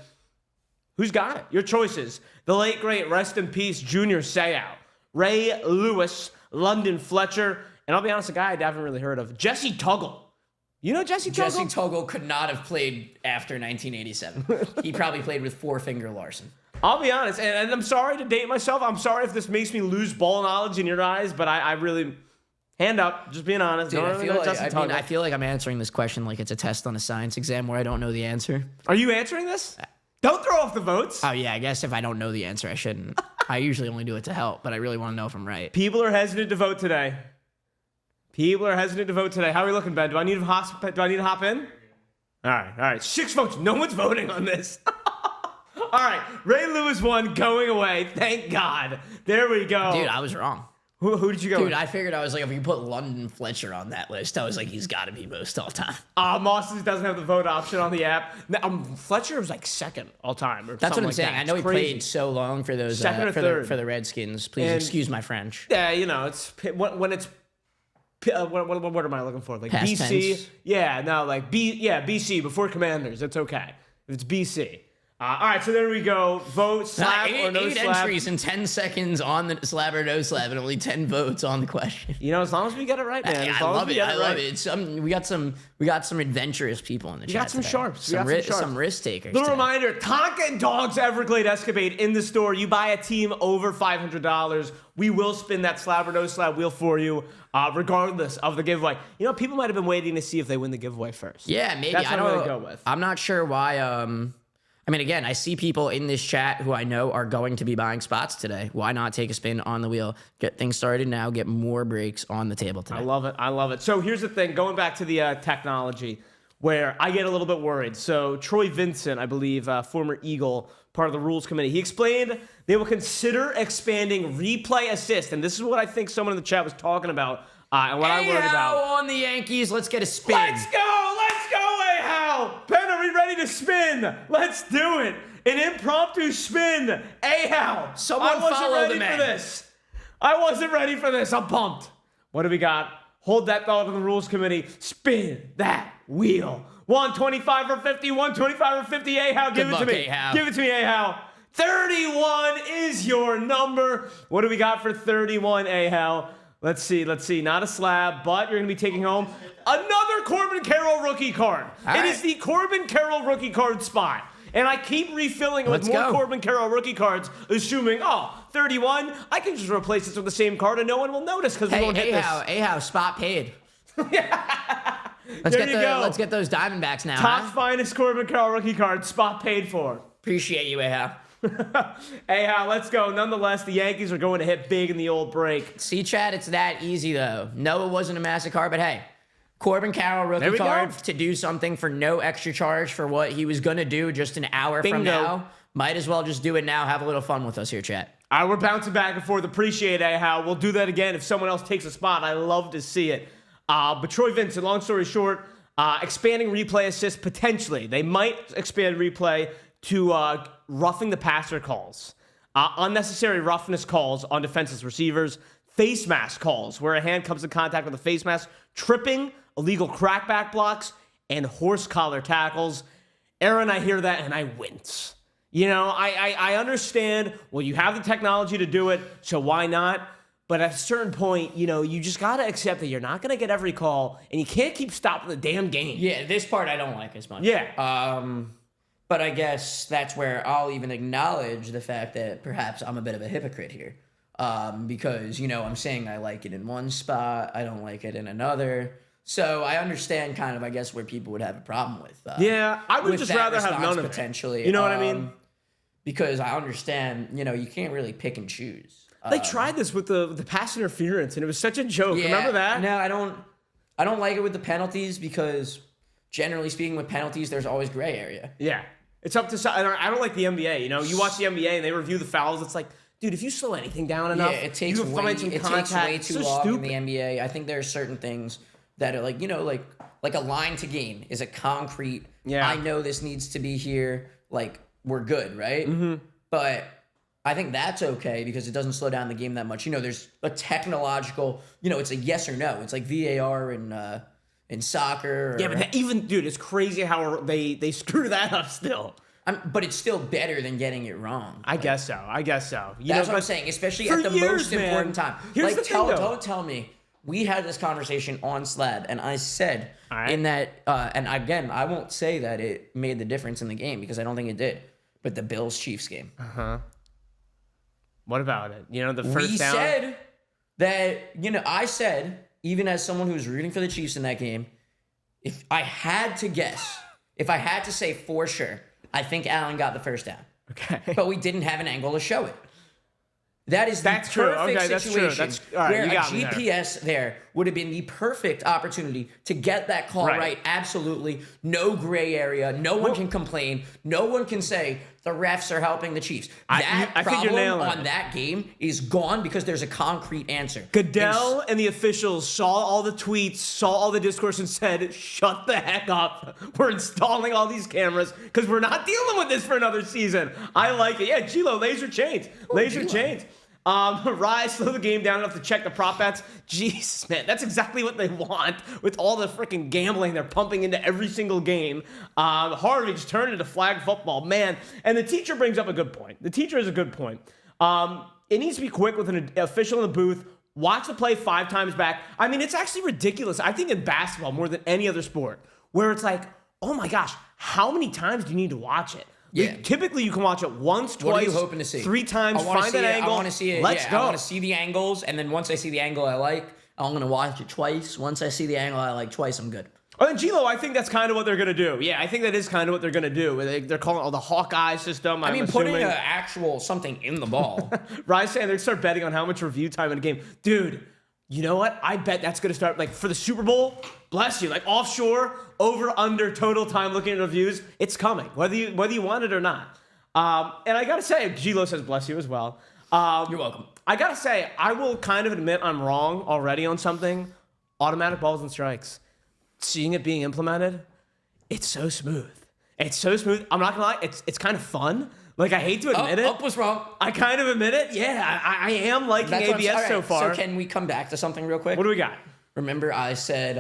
who's got it? Your choices. The late, great, rest in peace, Junior Seau, Ray Lewis, London Fletcher, and I'll be honest, a guy I haven't really heard of, Jesse Tuggle. You know Jesse Tuggle? Jesse Tuggle could not have played after 1987. He probably played with Four-Finger Larson. I'll be honest, and I'm sorry to date myself. I'm sorry if this makes me lose ball knowledge in your eyes, but I really... Hand up, just being honest. Dude, I feel like I'm answering this question like it's a test on a science exam where I don't know the answer. Are you answering this? Don't throw off the votes. Oh, yeah, I guess if I don't know the answer, I shouldn't. I usually only do it to help, but I really want to know if I'm right. People are hesitant to vote today. How are we looking, Ben? Do I need to hop in? All right. 6 votes. No one's voting on this. All right. Ray Lewis won, going away. Thank God. There we go. Dude, I was wrong. Who did you go with? Dude, I figured I was like, if you put London Fletcher on that list, I was like, he's got to be most all time. Moss doesn't have the vote option on the app. Fletcher was like second all time. That's what I'm saying. I know he played so long for those second or third for the Redskins. Please excuse my French. Yeah, you know, it's when it's what am I looking for? Like Past BC? tense. Yeah, no, like BC before Commanders. It's okay. If it's BC. All right, so there we go. Vote slab or no eight slab. entries in 10 seconds on the slab or no slab, and only 10 votes on the question. You know, as long as we get it right, man. I love it. I love it. We got some adventurous people in the chat. We got some today. sharps. Some risk takers. Little reminder: Talkin Dogs Everglade Escapade in the store. You buy a team over $500, we will spin that slab or no slab wheel for you, regardless of the giveaway. You know, people might have been waiting to see if they win the giveaway first. Yeah, maybe. That's what I'm gonna go with. I'm not sure why. I mean, again, I see people in this chat who I know are going to be buying spots today. Why not take a spin on the wheel? Get things started now. Get more breaks on the table today. I love it. I love it. So here's the thing. Going back to the technology, where I get a little bit worried. So Troy Vincent, I believe, former Eagle, part of the rules committee, he explained they will consider expanding replay assist. And this is what I think someone in the chat was talking about and what I worried about. On the Yankees, let's get a spin. Let's go! Let's go, Ahal! Ben, are we ready to spin? Let's do it. An impromptu spin. Ahal! Someone I wasn't follow ready the man. for this. I wasn't ready for this. I'm pumped. What do we got? Hold that thought in the rules committee. Spin that wheel. 125 or 50, 125 or 50. Ahal, give it to me. Ahal. Give it to me, Ahal. 31 is your number. What do we got for 31, Ahal? Let's see. Not a slab, but you're going to be taking home another Corbin Carroll rookie card. It is the Corbin Carroll rookie card spot. And I keep refilling it with more Corbin Carroll rookie cards, assuming, 31, I can just replace this with the same card and no one will notice because we won't hit this. Ahal, spot paid. Let's Let's get those Diamondbacks now. Top finest Corbin Carroll rookie card, spot paid for. Appreciate you, Ahal. Ahal, let's go. Nonetheless, the Yankees are going to hit big in the old break. See, Chad, it's that easy, though. No, it wasn't a massive card, but hey, Corbin Carroll rookie card to do something for no extra charge for what he was going to do just an hour from now. Might as well just do it now. Have a little fun with us here, Chad. All right, we're bouncing back and forth. Appreciate it, Ahal. We'll do that again if someone else takes a spot. I love to see it. But Troy Vincent, long story short, expanding replay assist potentially. They might expand replay to roughing the passer calls, unnecessary roughness calls on defenseless receivers, face mask calls where a hand comes in contact with a face mask, tripping, illegal crackback blocks, and horse collar tackles. Aaron, I hear that and I wince. You know, I understand, well, you have the technology to do it, so why not? But at a certain point, you know, you just got to accept that you're not going to get every call, and you can't keep stopping the damn game. Yeah, this part I don't like as much. Yeah. But I guess that's where I'll even acknowledge the fact that perhaps I'm a bit of a hypocrite here. Because, you know, I'm saying I like it in one spot, I don't like it in another. So I understand kind of, I guess, where people would have a problem with. Yeah, I would just rather have none of it. Potentially. You know what I mean? Because I understand, you know, you can't really pick and choose. They tried this with the pass interference, and it was such a joke. Yeah, remember that? No, I don't like it with the penalties because, generally speaking, with penalties, there's always gray area. Yeah. It's up to... I don't like the NBA, you know? You watch the NBA, and they review the fouls. It's like, dude, if you slow anything down enough, it takes way too long in the NBA. I think there are certain things that are like, you know, like a line to gain is a concrete, I know this needs to be here, like, we're good, right? Mm-hmm. But I think that's okay because it doesn't slow down the game that much. You know, there's a technological, you know, it's a yes or no. It's like VAR in soccer. Yeah, but dude, it's crazy how they screw that up still. But it's still better than getting it wrong. I guess so. That's what I'm saying, especially at the most important time. Here's the thing, though. Don't tell me. We had this conversation on Slab, and I said in that, and again, I won't say that it made the difference in the game because I don't think it did. But the Bills-Chiefs game. Uh-huh. What about it? You know, the first down? We said that, you know, I said, even as someone who was rooting for the Chiefs in that game, if I had to guess, if I had to say for sure, I think Allen got the first down. Okay. But we didn't have an angle to show it. That's the perfect situation where a GPS there would have been the perfect opportunity to get that call right. Absolutely. No gray area. No one can complain. No one can say the refs are helping the Chiefs. That problem on that game is gone because there's a concrete answer. Goodell and the officials saw all the tweets, saw all the discourse, and said, shut the heck up. We're installing all these cameras because we're not dealing with this for another season. I like it. Yeah, Gilo, laser chains. Laser chains. Rise, slow the game down enough to check the prop bets. Jesus, man, that's exactly what they want with all the freaking gambling they're pumping into every single game. Harvey just turned into flag football, man. And the teacher brings up a good point. The teacher has a good point. It needs to be quick with an official in the booth. Watch the play 5 times back. I mean, it's actually ridiculous. I think in basketball more than any other sport, where it's like, oh my gosh, how many times do you need to watch it? Yeah. Typically, you can watch it once, twice, what are you hoping to see? 3 times, find an angle. I want to see it. Let's go. I want to see the angles, and then once I see the angle I like, I'm going to watch it twice. Once I see the angle I like twice, I'm good. Oh, and G-Lo, I think that's kind of what they're going to do. Yeah, I think that is kind of what they're going to do. They're calling it the Hawkeye system. I mean, putting an actual something in the ball. Ryan's saying they're start betting on how much review time in a game. Dude, you know what? I bet that's going to start, like, for the Super Bowl, bless you, like, offshore, over, under, total time looking at reviews. It's coming, whether you want it or not. And I got to say, G-Lo says bless you as well. You're welcome. I got to say, I will kind of admit I'm wrong already on something. Automatic balls and strikes. Seeing it being implemented, it's so smooth. It's so smooth. I'm not gonna lie, it's kind of fun. Like, I hate to admit it. Up was wrong. I kind of admit it. Yeah, I am liking ABS so far. So can we come back to something real quick? What do we got? Remember I said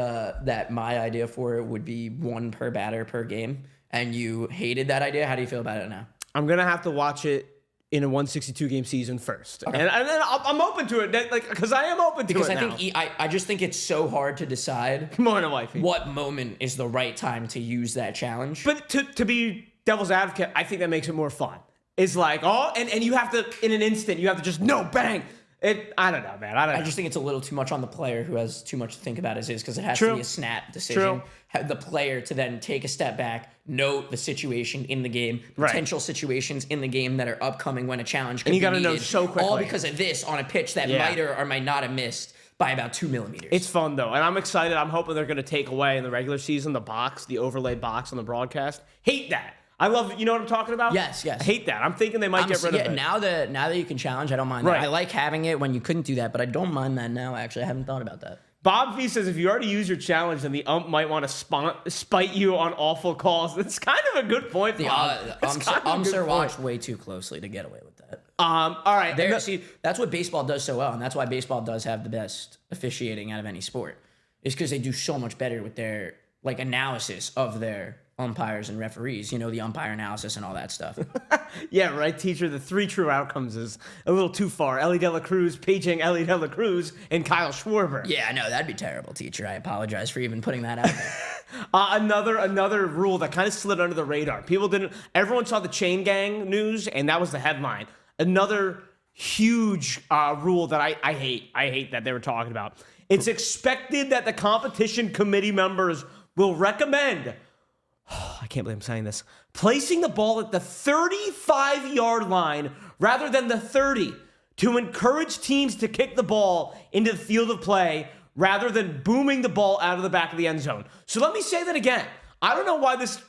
that my idea for it would be 1 per batter per game, and you hated that idea. How do you feel about it now? I'm gonna have to watch it in a 162 game season first, and then I'm open to it, like, because I am open to because it I think I just think it's so hard to decide. Come on, wifey. What moment is the right time to use that challenge? But to be devil's advocate, I think that makes it more fun. It's like, and you have to, in an instant, you have to just bang. I don't know, man. I just think it's a little too much on the player who has too much to think about as is, because it has to be a snap decision. True. Have the player to then take a step back, note the situation in the game, potential situations in the game that are upcoming when a challenge could be needed. And you got to know so quickly. All because of this on a pitch that might or might not have missed by about 2 millimeters. It's fun, though, and I'm excited. I'm hoping they're going to take away in the regular season the overlaid box on the broadcast. Hate that. I love, you know what I'm talking about? Yes. I hate that. I'm thinking they might get rid of it. Now that you can challenge, I don't mind that. I like having it when you couldn't do that, but I don't mind that now, actually. I haven't thought about that. Bob V says if you already use your challenge, then the ump might want to spite you on awful calls. That's kind of a good point, Bob. Umps are watched way too closely to get away with that. All right. See, that's what baseball does so well, and that's why baseball does have the best officiating out of any sport. Is because they do so much better with their analysis of their umpires and referees, the umpire analysis and all that stuff. Yeah, right, teacher. The 3 true outcomes is a little too far. Ellie De La Cruz paging Ellie De La Cruz and Kyle Schwarber. Yeah, no, that'd be terrible, teacher. I apologize for even putting that out Another there. rule that kind of slid under the radar. Everyone saw the Chain Gang news, and that was the headline. Another huge rule that I hate. I hate that they were talking about. It's expected that the competition committee members will recommend, I can't believe I'm saying this, placing the ball at the 35-yard line rather than the 30 to encourage teams to kick the ball into the field of play rather than booming the ball out of the back of the end zone. So let me say that again. I don't know why this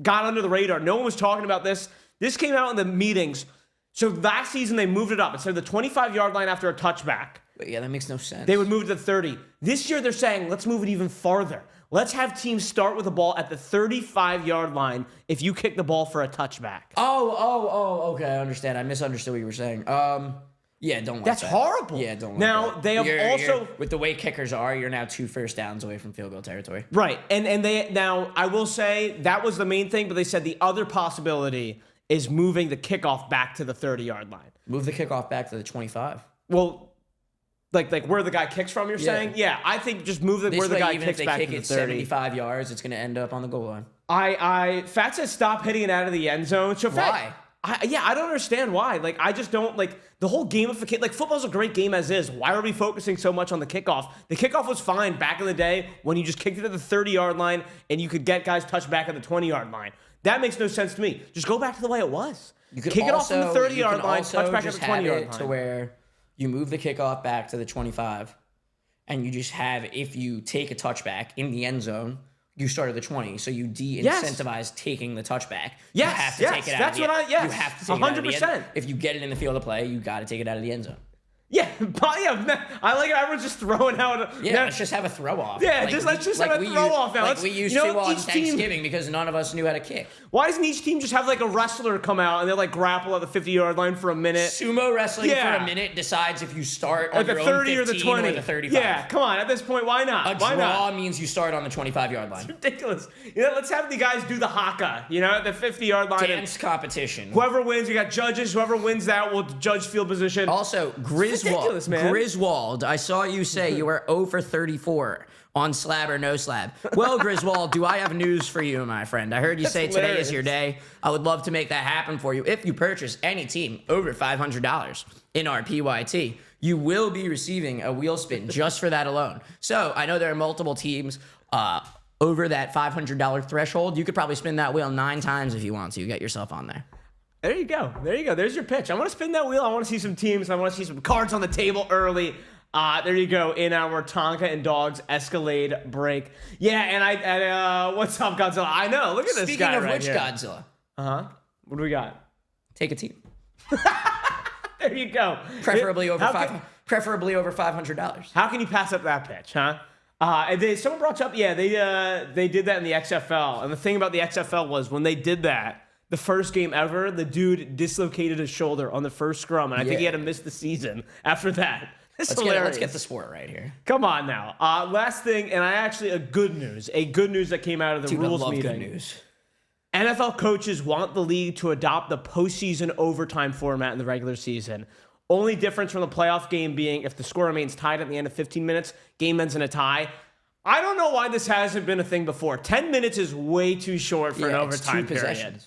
got under the radar. No one was talking about this. This came out in the meetings. So last season, they moved it up. Instead of the 25-yard line after a touchback, yeah, that makes no sense. They would move it to the 30. This year, they're saying, let's move it even farther. Let's have teams start with the ball at the 35-yard line if you kick the ball for a touchback. Okay, I understand. I misunderstood what you were saying. Yeah, don't like That's that. horrible. Yeah, don't like now, that. They have also... with the way kickers are, you're now 2 first downs away from field goal territory. Right, and they now, I will say, that was the main thing, but they said the other possibility is moving the kickoff back to the 30-yard line. Move the kickoff back to the 25. Well... Like where the guy kicks from, you're saying? Yeah, I think just move where the guy kicks back to the 30. Even if they kick it 75 yards, it's going to end up on the goal line. Fat says stop hitting it out of the end zone. So why? I don't understand why. I just don't, the whole gamification. Football's a great game as is. Why are we focusing so much on the kickoff? The kickoff was fine back in the day when you just kicked it at the 30-yard line and you could get guys touched back at the 20-yard line. That makes no sense to me. Just go back to the way it was. You could kick it off from the 30-yard line, touch back at the 20-yard line. To where you move the kickoff back to the 25, and you just have, if you take a touchback in the end zone, you start at the 20, so you de-incentivize taking the touchback. Yes, you have to take it out of the end. You have to take 100%. It out of the end. If you get it in the field of play, you got to take it out of the end zone. Yeah, I like it. Everyone's just throwing out. Let's just have a throw off. Yeah, let's just have a throw off now. We used to on Thanksgiving because none of us knew how to kick. Why doesn't each team just have a wrestler come out and they'll grapple at the 50-yard line for a minute? Sumo wrestling for a minute decides if you start on the 30 or the 20 or the 35. Yeah, come on. At this point, why not? A draw means you start on the 25-yard line. It's ridiculous. Let's have the guys do the haka. At the 50-yard line. Dance competition. Whoever wins, we got judges. Whoever wins that will judge field position. Also, ridiculous, man. Griswold, I saw you say you were 0 for 34 on slab or no slab. Well, Griswold, do I have news for you, my friend? I heard you say today is your day. I would love to make that happen for you. If you purchase any team over $500 in our PYT, you will be receiving a wheel spin just for that alone. So I know there are multiple teams over that $500 threshold, you could probably spin that wheel 9 times if you want to. You get yourself on there. There you go. There you go. There's your pitch. I want to spin that wheel. I want to see some teams. I want to see some cards on the table early. There you go in our Tonka and Dogs Escalade break. Yeah, and what's up, Godzilla? I know. Look at this Speaking guy of right which, here. Godzilla, What do we got? take a team. There you go. Preferably over $500. How can you pass up that pitch, huh? And someone brought up, they did that in the XFL. And the thing about the XFL was when they did that, the first game ever, the dude dislocated his shoulder on the first scrum, and I think he had to miss the season after that. Let's get the sport right here. Come on now. Last thing, and a good news that came out of the rules meeting. Good news. NFL coaches want the league to adopt the postseason overtime format in the regular season. Only difference from the playoff game being if the score remains tied at the end of 15 minutes, game ends in a tie. I don't know why this hasn't been a thing before. 10 minutes is way too short for an overtime period.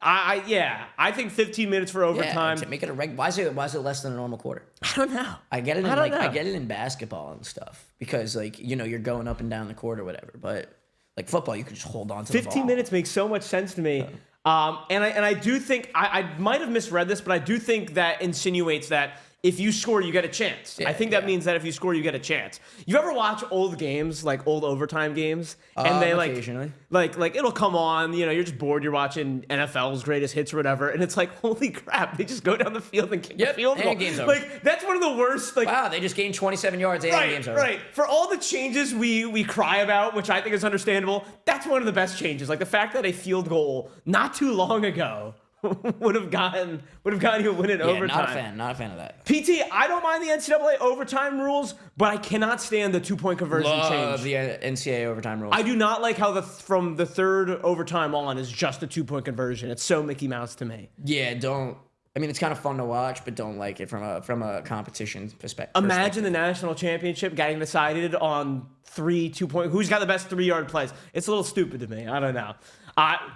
I think 15 minutes for overtime. To make it a why is it less than a normal quarter? I don't know. I get it in I get it in basketball and stuff because you're going up and down the court or whatever. But like football, you can just hold on to the ball. 15 minutes makes so much sense to me. And I do think I might have misread this, but I do think that insinuates that if you score, you get a chance. I think that means that if you score, you get a chance. You ever watch old games, like old overtime games, and they occasionally. like it'll come on. You're just bored. You're watching NFL's greatest hits or whatever, and it's like, holy crap! They just go down the field and kick the field goal. And game's over. Like that's one of the worst. Like wow, they just gained 27 yards and game's over. Right. For all the changes we cry about, which I think is understandable, that's one of the best changes. Like the fact that a field goal not too long ago would have gotten you a win in overtime. Not a fan of that. PT, I don't mind the NCAA overtime rules, but I cannot stand the 2-point conversion change. The NCAA overtime rules. I do not like how from the third overtime on is just a 2-point conversion. It's so Mickey Mouse to me. Yeah, don't. I mean, it's kind of fun to watch, but don't like it from a competition perspective. Imagine the national championship getting decided on 3 2-point. Who's got the best 3-yard plays? It's a little stupid to me. I don't know.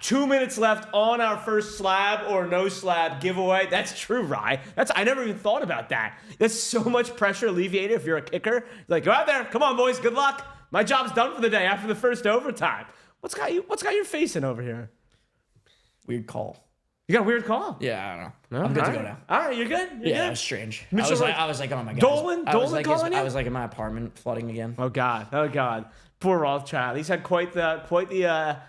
2 minutes left on our first slab or no slab giveaway. That's true, Rye. I never even thought about that. That's so much pressure alleviated if you're a kicker. Like, go out there. Come on, boys. Good luck. My job's done for the day after the first overtime. What's got your face in over here? Weird call. You got a weird call? Yeah, I don't know. I'm good to go now. All right, you're good? You're good? It was strange. Mitchell, I was like, oh my God. Dolan calling you? I was like in my apartment flooding again. Oh God. Poor Rothschild. He's had quite the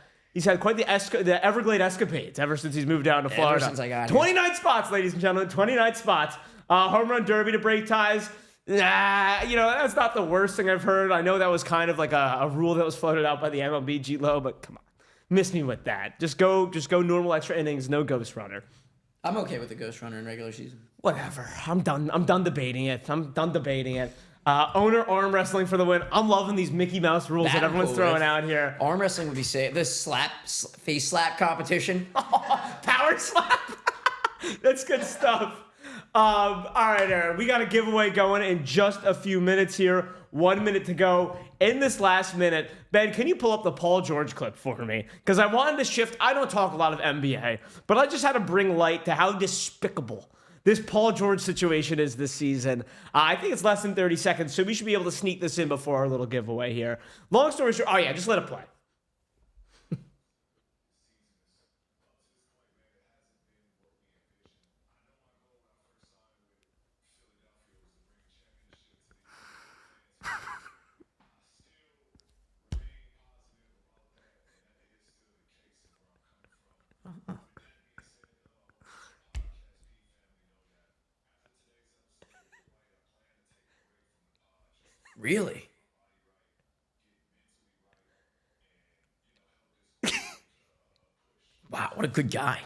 Everglade escapades ever since he's moved down to Florida. Ever since I got 29 spots, ladies and gentlemen. 29 spots. Home run derby to break ties. That's not the worst thing I've heard. I know that was kind of like a rule that was floated out by the MLB G-Lo, but come on. Miss me with that. Just go normal extra innings, no ghost runner. I'm okay with the ghost runner in regular season. Whatever. I'm done debating it. Owner arm wrestling for the win. I'm loving these Mickey Mouse rules that everyone's throwing out here. Arm wrestling would be safe. This face slap competition. Power slap. That's good stuff. All right, Aaron. We got a giveaway going in just a few minutes here. 1 minute to go. In this last minute, Ben, can you pull up the Paul George clip for me? Because I wanted to shift. I don't talk a lot of NBA, but I just had to bring light to how despicable this Paul George situation is this season. I think it's less than 30 seconds, so we should be able to sneak this in before our little giveaway here. Long story short, just let it play. Really? Wow, what a good guy.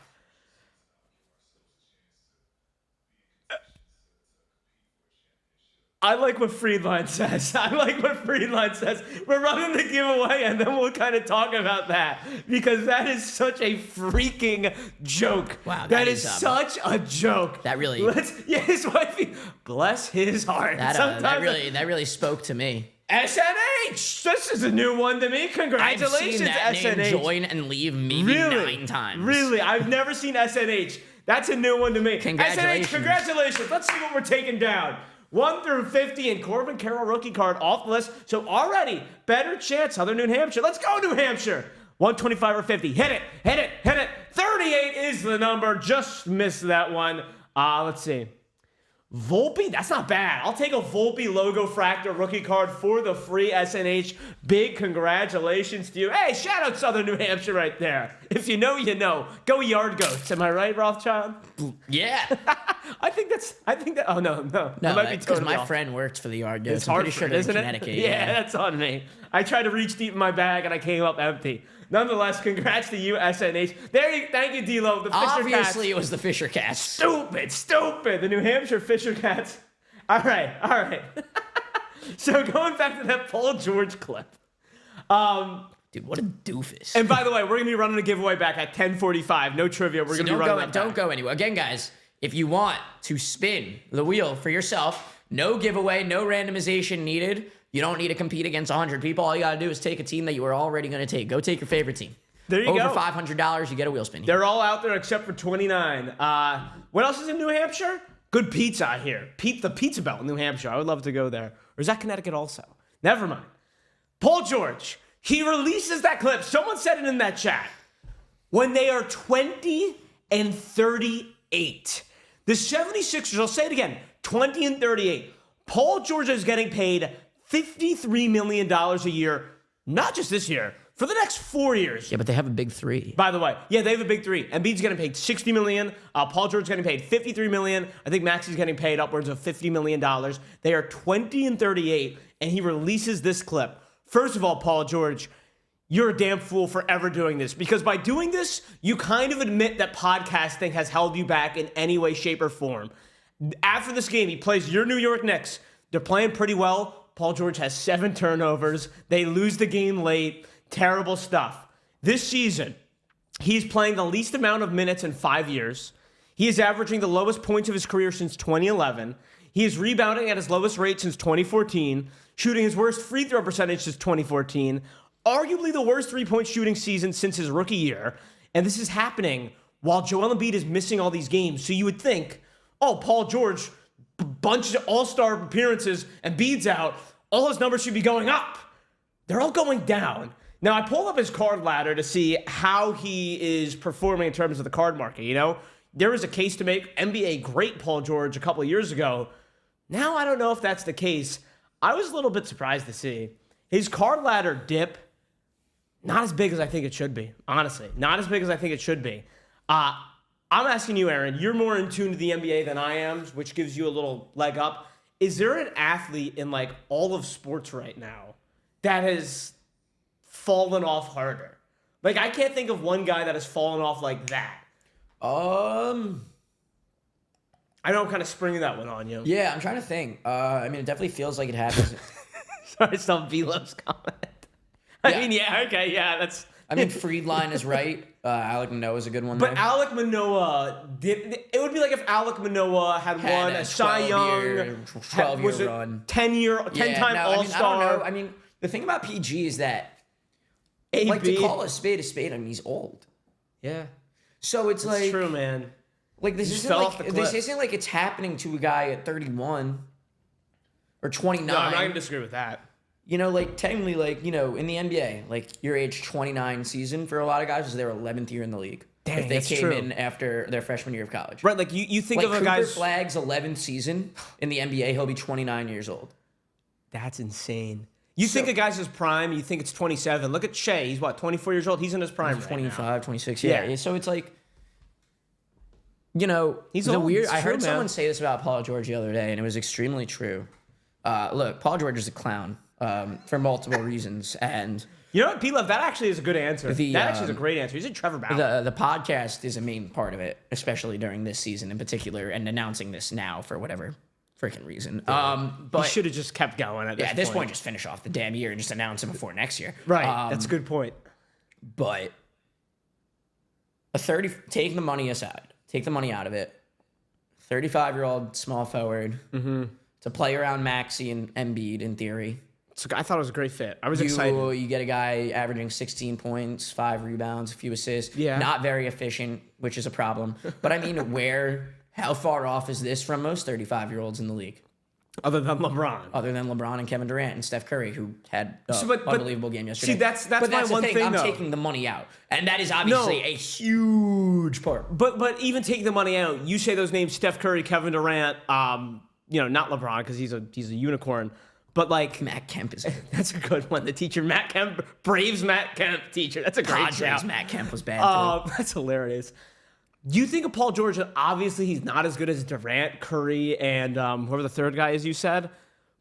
I like what Friedline says. We're running the giveaway, and then we'll kind of talk about that because that is such a freaking joke. Wow, that is such a joke. That really. His wife. Bless his heart. That really spoke to me. SNH. This is a new one to me. Congratulations, I've seen that SNH. name join and leave maybe 9 times. Really, I've never seen SNH. That's a new one to me. Congratulations. SNH, congratulations. Let's see what we're taking down. 1 through 50, and Corbin Carroll rookie card off the list. So already, better chance, Southern New Hampshire. Let's go, New Hampshire. 125 or 50. Hit it, hit it, hit it. 38 is the number. Just missed that one. Let's see. Volpe, that's not bad. I'll take a Volpe logo fractor rookie card for the free SNH. Big congratulations to you. Hey, shout out Southern New Hampshire right there. If you know, you know. Go Yard Goats. Am I right, Rothschild? Yeah. I think that. Oh no. No, That might be because totally my off. friend worked for the Yard Goats. It's I'm pretty Hartford, sure they're in isn't it? Connecticut. Yeah, that's on me. I tried to reach deep in my bag and I came up empty. Nonetheless, congrats to you, SNH. Thank you, D-Lo. The Fisher Cats. Obviously, it was the Fisher Cats. Stupid. The New Hampshire Fisher Cats. All right. So going back to that Paul George clip. Dude, what a doofus. And by the way, we're going to be running a giveaway back at 10:45. No trivia. We're going to be running that back. Don't go anywhere. Again, guys, if you want to spin the wheel for yourself, no giveaway, no randomization needed. You don't need to compete against 100 people. All you got to do is take a team that you were already going to take. Go take your favorite team. There you go. Over $500, you get a wheel spin. They're all out there except for 29. What else is in New Hampshire? Good pizza here. The Pizza Belt in New Hampshire. I would love to go there. Or is that Connecticut also? Never mind. Paul George, he releases that clip. Someone said it in that chat. When they are 20 and 38. The 76ers, I'll say it again, 20 and 38. Paul George is getting paid $53 million a year, not just this year, for the next 4 years. Yeah, but they have a big three. By the way, yeah, they have a big three. Embiid's getting paid $60 million. Paul George's getting paid $53 million. I think Maxi's getting paid upwards of $50 million. They are 20 and 38, and he releases this clip. First of all, Paul George, you're a damn fool for ever doing this, because by doing this, you kind of admit that podcasting has held you back in any way, shape, or form. After this game, he plays your New York Knicks. They're playing pretty well. Paul George has 7 turnovers. They lose the game late. Terrible stuff. This season, he's playing the least amount of minutes in 5 years. He is averaging the lowest points of his career since 2011. He is rebounding at his lowest rate since 2014, shooting his worst free throw percentage since 2014, arguably the worst three-point shooting season since his rookie year. And this is happening while Joel Embiid is missing all these games. So you would think, oh, Paul George, bunch of all-star appearances, and Embiid's out, all his numbers should be going up. They're all going down. Now, I pulled up his card ladder to see how he is performing in terms of the card market. You know, there was a case to make NBA great Paul George a couple of years ago. Now, I don't know if that's the case. I was a little bit surprised to see his card ladder dip. Not as big as I think it should be, honestly. Not as big as I think it should be. I'm asking you, Aaron, you're more in tune to the NBA than I am, which gives you a little leg up. Is there an athlete in, like, all of sports right now that has fallen off harder? Like, I can't think of one guy that has fallen off like that. I know I'm kind of springing that one on you. Yeah, I'm trying to think. I mean, it definitely feels like it happens. Sorry, it's not Velo's comment. That's... I mean, Friedline is right. Alec Manoah is a good one But there. Alec Manoah, it would be like if Alec Manoah had won a Cy Young, 12-year run. 10-time All-Star. I don't know. I mean, the thing about PG is that, AB. like, to call a spade, I mean, he's old. Yeah. So it's like... It's true, man. Like, this isn't like it's happening to a guy at 31 or 29. No, I'm not going to disagree with that. You know, like, technically, like, you know, in the NBA, like, your age 29 season for a lot of guys is their 11th year in the league. Dang, if they that's came true. in after their freshman year of college. Right, like, you think like of a Cooper guy's... Flagg's 11th season in the NBA, he'll be 29 years old. That's insane. You think a guy's his prime, you think it's 27. Look at Shea. He's, what, 24 years old? He's in his prime He's right 25, now. 26, yeah. So it's like, you know, He's old. weird. It's I true, heard man. someone say this about Paul George the other day, and it was extremely true. Look, Paul George is a clown for multiple reasons, and You know what, P-Love, that actually is a good answer. The, that actually is a great answer. He's a Trevor Bauer. the podcast is a main part of it, especially during this season in particular, and announcing this now for whatever freaking reason. He should have just kept going at this point. Just finish off the damn year and just announce it before next year. Right, that's a good point. But take the money aside, take the money out of it. 35-year-old small forward to play around Maxey and Embiid in theory. So I thought it was a great fit. I was excited. You get a guy averaging 16 points, 5 rebounds, a few assists. Yeah. Not very efficient, which is a problem. But I mean, how far off is this from most 35-year-olds in the league? Other than LeBron. Other than LeBron and Kevin Durant and Steph Curry, who had an unbelievable game yesterday. See, that's but my one the thing, I'm though. taking the money out. And that is obviously a huge part. But even taking the money out, you say those names: Steph Curry, Kevin Durant. Not LeBron because he's a unicorn. But like Matt Kemp is good. That's a good one. The teacher Matt Kemp, Braves Matt Kemp teacher. That's a great Padres shout. Matt Kemp was bad too. That's hilarious. You think of Paul George, and obviously he's not as good as Durant, Curry, and whoever the third guy is you said,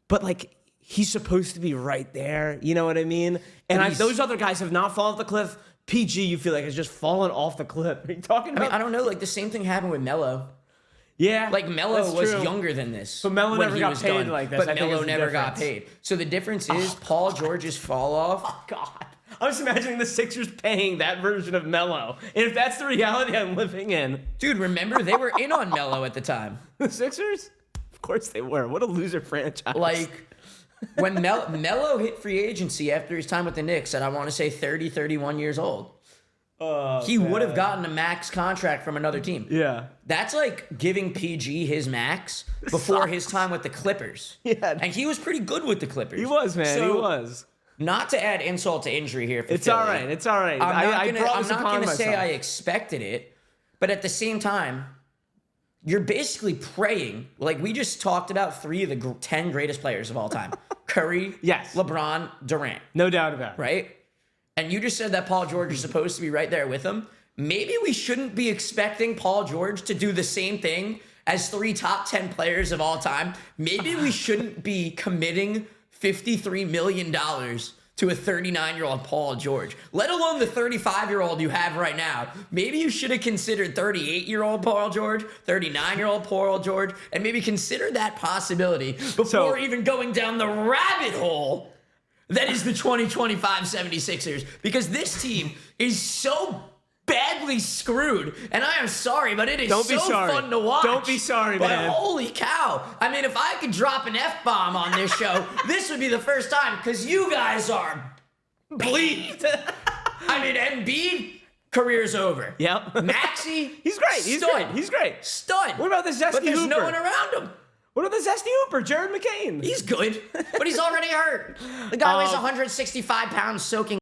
but like he's supposed to be right there. You know what I mean? And those other guys have not fallen off the cliff. PG, you feel like has just fallen off the cliff. Are you talking about? I don't know. Like the same thing happened with Melo. Yeah, Like Melo was younger than this. But Melo when never he got was paid done. like this. But I think Melo is the never got difference. paid. So the difference is Paul George's fall off. Oh, God. I'm just imagining the Sixers paying that version of Melo. And if that's the reality I'm living in. Dude, remember they were in on Melo at the time. The Sixers? Of course they were. What a loser franchise. Like when Melo hit free agency after his time with the Knicks at I want to say 30, 31 years old. He would have gotten a max contract from another team. Yeah. That's like giving PG his max before his time with the Clippers. Yeah. And he was pretty good with the Clippers. He was, man. So, he was. Not to add insult to injury here for It's Philly. all right. It's all right. I'm brought this not upon going to say myself. I expected it, but at the same time, you're basically praying. Like we just talked about 3 of the 10 greatest players of all time. Curry, Yes. LeBron, Durant, No doubt about it. right? And you just said that Paul George is supposed to be right there with him. Maybe we shouldn't be expecting Paul George to do the same thing as 3 top 10 players of all time. Maybe we shouldn't be committing $53 million to a 39-year-old Paul George, let alone the 35-year-old you have right now. Maybe you should have considered 38-year-old Paul George, 39-year-old Paul George, and maybe consider that possibility before even going down the rabbit hole that is the 2025 76ers, because this team is so badly screwed, and I am sorry, but it is fun to watch. Don't be sorry, but man. holy cow. I mean, if I could drop an F-bomb on this show, this would be the first time, because you guys are bleed. I mean, Embiid, career's over. Yep. Maxey, He's great. He's stud. great. He's great. Stud. What about the zesty But there's hooper? no one around him. What about the zesty hooper, Jared McCain? He's good, but he's already hurt. The guy weighs 165 pounds soaking